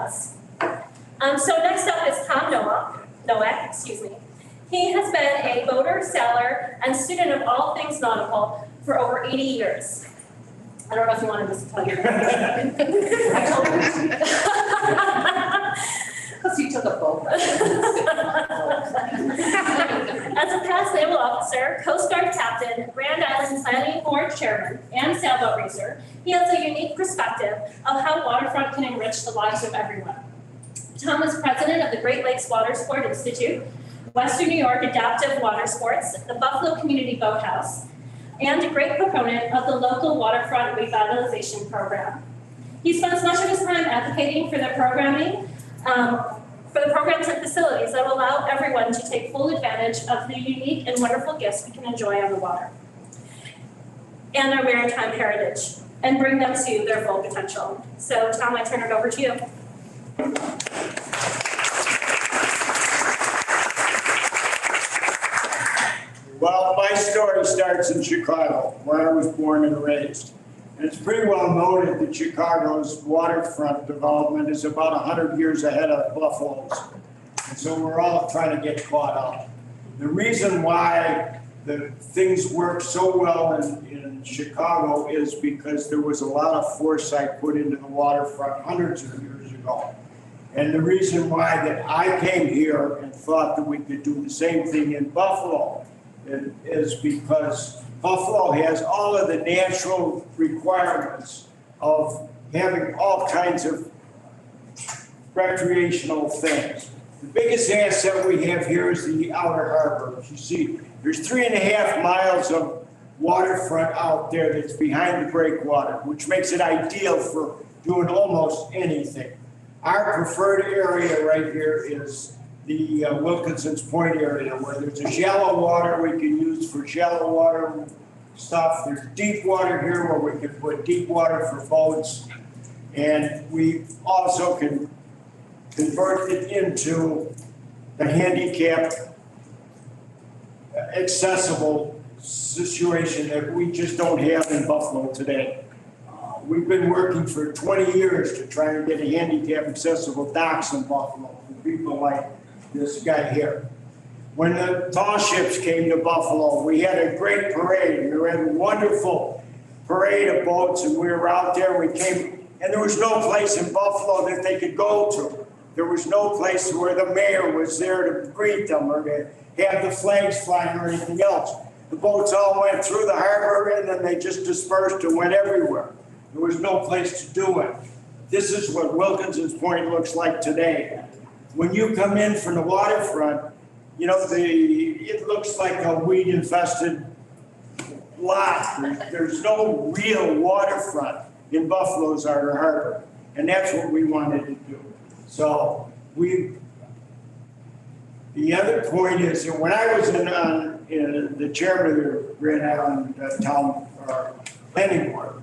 us. So next up is Tom Nowak, excuse me. He has been a boater, sailor, and student of all things nautical for over 80 years. I don't know if you wanted us to tell you. I told you. Because you took a boat. As a past naval officer, Coast Guard captain, Grand Island Planning Board chairman, and sailboat racer, he has a unique perspective of how waterfront can enrich the lives of everyone. Tom is president of the Great Lakes Water Sport Institute, Western New York Adaptive Water Sports, the Buffalo Community Boathouse, and a great proponent of the local waterfront revitalization program. He spends much of his time advocating for the programs and facilities that will allow everyone to take full advantage of the unique and wonderful gifts we can enjoy on the water and our maritime heritage and bring them to their full potential. So Tom, I turn it over to you. Well, my story starts in Chicago, where I was born and raised. And it's pretty well noted that Chicago's waterfront development is about 100 years ahead of Buffalo's. And so we're all trying to get caught up. The reason why the things work so well in Chicago is because there was a lot of foresight put into the waterfront hundreds of years ago. And the reason why that I came here and thought that we could do the same thing in Buffalo is because Buffalo has all of the natural requirements of having all kinds of recreational things. The biggest asset we have here is the outer harbor. You see, there's 3.5 miles of waterfront out there that's behind the breakwater, which makes it ideal for doing almost anything. Our preferred area right here is the Wilkinson's Point area, where there's a shallow water we can use for shallow water stuff. There's deep water here where we can put deep water for boats. And we also can convert it into the handicapped accessible situation that we just don't have in Buffalo today. We've been working for 20 years to try and get a handicap accessible docks in Buffalo for people like this guy here. When the tall ships came to Buffalo, we had a great parade. We had a wonderful parade of boats, and we were out there. We came, and there was no place in Buffalo that they could go to. There was no place where the mayor was there to greet them or to have the flags flying or anything else. The boats all went through the harbor, and then they just dispersed and went everywhere. There was no place to do it. This is what Wilkinson's Point looks like today. When you come in from the waterfront, you know, it looks like a weed-infested lot. There's no real waterfront in Buffalo's outer harbor, and that's what we wanted to do. So the other point is that when I was in the chairman of the Grand Island Town Planning Board,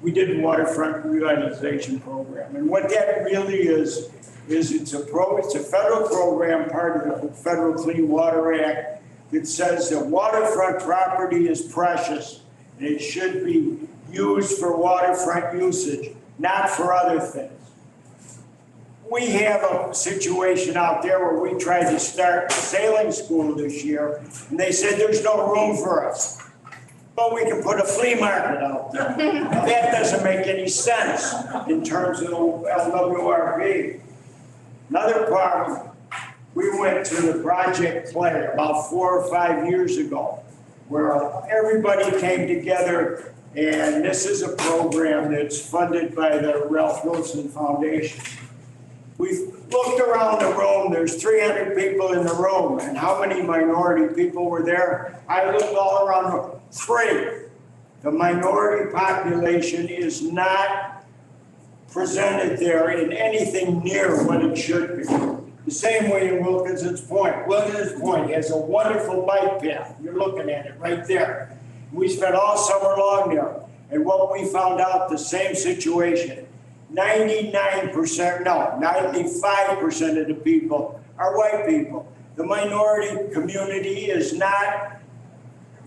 we did the waterfront revitalization program, and what that really is it's a federal program, part of the Federal Clean Water Act, that says that waterfront property is precious and it should be used for waterfront usage, not for other things. We have a situation out there where we tried to start a sailing school this year, and they said there's no room for us. But we can put a flea market out there. That doesn't make any sense in terms of LWRP. Another problem, we went to the Project Play about 4 or 5 years ago, where everybody came together, and this is a program that's funded by the Ralph Wilson Foundation. We looked around the room, there's 300 people in the room, and how many minority people were there? I looked all around the room, 3. The minority population is not presented there in anything near what it should be. The same way in Wilkinson's Point. Wilkinson's Point has a wonderful bike path. You're looking at it right there. We spent all summer long there. And what we found out, the same situation. 95% of the people are white people. The minority community is not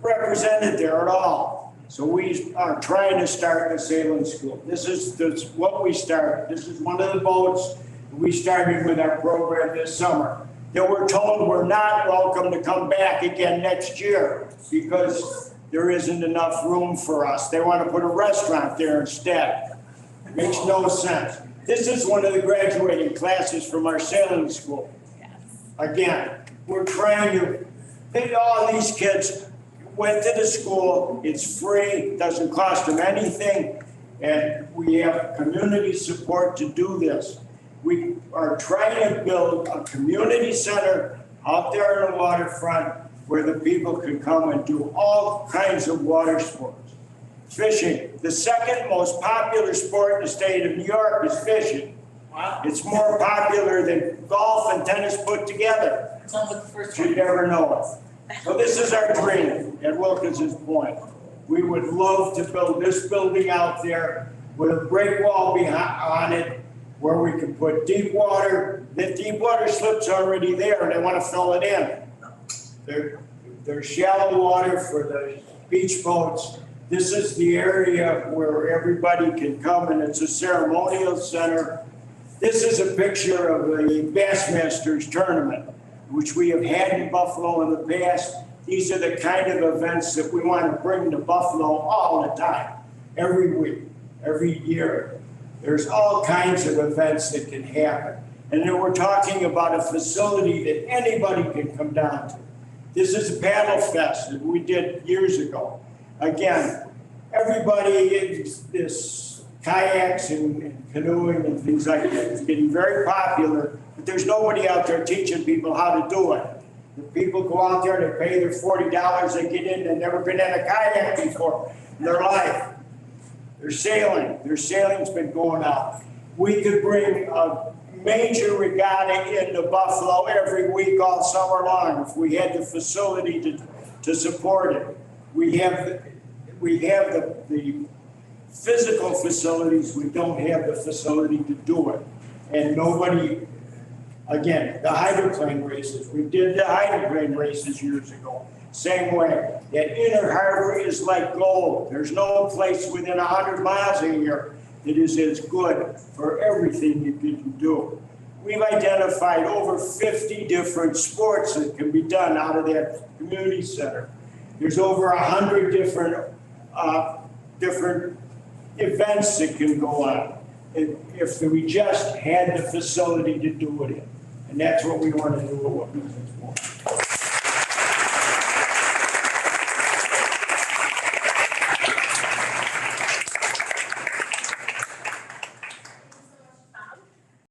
represented there at all. So we are trying to start a sailing school. This is what we started. This is one of the boats. We started with our program this summer. Then we're told we're not welcome to come back again next year because there isn't enough room for us. They want to put a restaurant there instead. Makes no sense. This is one of the graduating classes from our sailing school. Again, we're trying to, all these kids went to the school, it's free, doesn't cost them anything, and we have community support to do this. We are trying to build a community center out there on the waterfront where the people can come and do all kinds of water sports. Fishing, the second most popular sport in the state of New York is fishing. Wow. It's more popular than golf and tennis put together. It's on the first You one. never know it. So this is our dream at Wilkinson's Point. We would love to build this building out there with a break wall on it where we can put deep water. The deep water slip's already there and they want to fill it in. There's shallow water for the beach boats. This is the area where everybody can come and it's a ceremonial center. This is a picture of the Bassmasters tournament, which we have had in Buffalo in the past. These are the kind of events that we want to bring to Buffalo all the time, every week, every year. There's all kinds of events that can happen. And then we're talking about a facility that anybody can come down to. This is a paddle fest that we did years ago. Again, everybody, this kayaks and canoeing and things like that is getting very popular, but there's nobody out there teaching people how to do it. The people go out there, they pay their $40, they get in, they've never been in a kayak before in their life. Their sailing's been going out. We could bring a major regatta into Buffalo every week all summer long if we had the facility to support it. We have the physical facilities, we don't have the facility to do it. And nobody, again, the hydroplane races, we did the hydroplane races years ago. Same way, that Inner Harbor is like gold. There's no place within 100 miles of here that is as good for everything you can do. We've identified over 50 different sports that can be done out of that community center. There's over 100 different events that can go on if we just had the facility to do it in. And that's what we want to do with Wilkinson's Point.